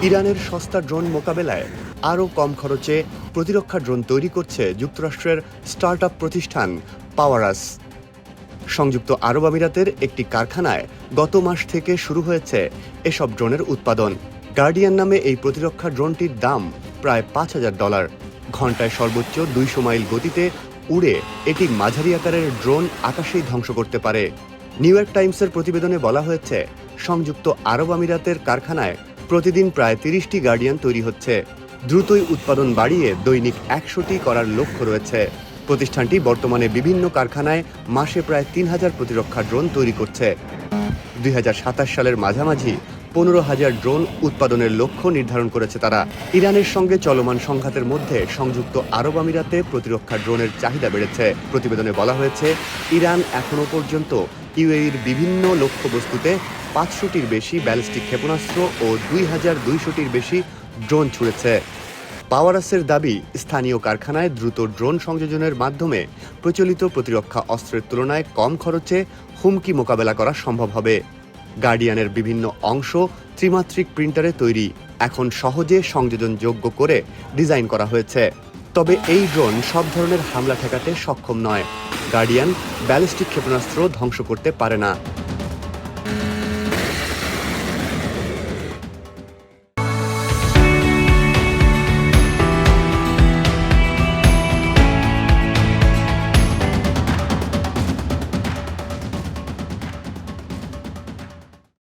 ইরানের সস্তা ড্রোন মোকাবেলায় আরও কম খরচে প্রতিরক্ষা ড্রোন তৈরি করছে যুক্তরাষ্ট্রের স্টার্টআপ প্রতিষ্ঠান পাওয়ারাস। সংযুক্ত আরব আমিরাতের একটি কারখানায় গত মাস থেকে শুরু হয়েছে এসব ড্রোনের উৎপাদন। গার্ডিয়ান নামে এই প্রতিরক্ষা ড্রোনটির দাম প্রায় $৫,০০০। ঘণ্টায় সর্বোচ্চ ২০০ মাইল গতিতে উড়ে এটি মাঝারি আকারের ড্রোন আকাশেই ধ্বংস করতে পারে। নিউ ইয়র্ক টাইমসের প্রতিবেদনে বলা হয়েছে, সংযুক্ত আরব আমিরাতের কারখানায় প্রতিদিন প্রায় ৩০টি গার্ডিয়ান তৈরি হচ্ছে। দ্রুতই উৎপাদন বাড়িয়ে দৈনিক ১০০টি করার লক্ষ্য রয়েছে। প্রতিষ্ঠানটি বর্তমানে বিভিন্ন কারখানায় মাসে প্রায় ৩,০০০ প্রতিরক্ষা ড্রোন তৈরি করছে। ২০২৭ সালের মাঝামাঝি ১৫,০০০ ড্রোন উৎপাদনের লক্ষ্য নির্ধারণ করেছে তারা। ইরানের সঙ্গে চলমান সংঘাতের মধ্যে সংযুক্ত আরব আমিরাতে প্রতিরক্ষা ড্রোনের চাহিদা বেড়েছে। প্রতিবেদনে বলা হয়েছে, ইরান এখনও পর্যন্ত ইউএইর বিভিন্ন লক্ষ্যবস্তুতে ৫০০টির বেশি ব্যালিস্টিক ক্ষেপণাস্ত্র ও ২,২০০টির বেশি ড্রোন ছুড়েছে। পাওয়ারাসের দাবি, স্থানীয় কারখানায় দ্রুত ড্রোন সংযোজনের মাধ্যমে প্রচলিত প্রতিরক্ষা অস্ত্রের তুলনায় কম খরচে হুমকি মোকাবেলা করা সম্ভব হবে। গার্ডিয়ানের বিভিন্ন অংশ ত্রিমাত্রিক প্রিন্টারে তৈরি, এখন সহজে সংযোজনযোগ্য করে ডিজাইন করা হয়েছে। তবে এই ড্রোন সব ধরনের হামলা ঠেকাতে সক্ষম নয়। গার্ডিয়ান ব্যালিস্টিক ক্ষেপণাস্ত্র ধ্বংস করতে পারে না।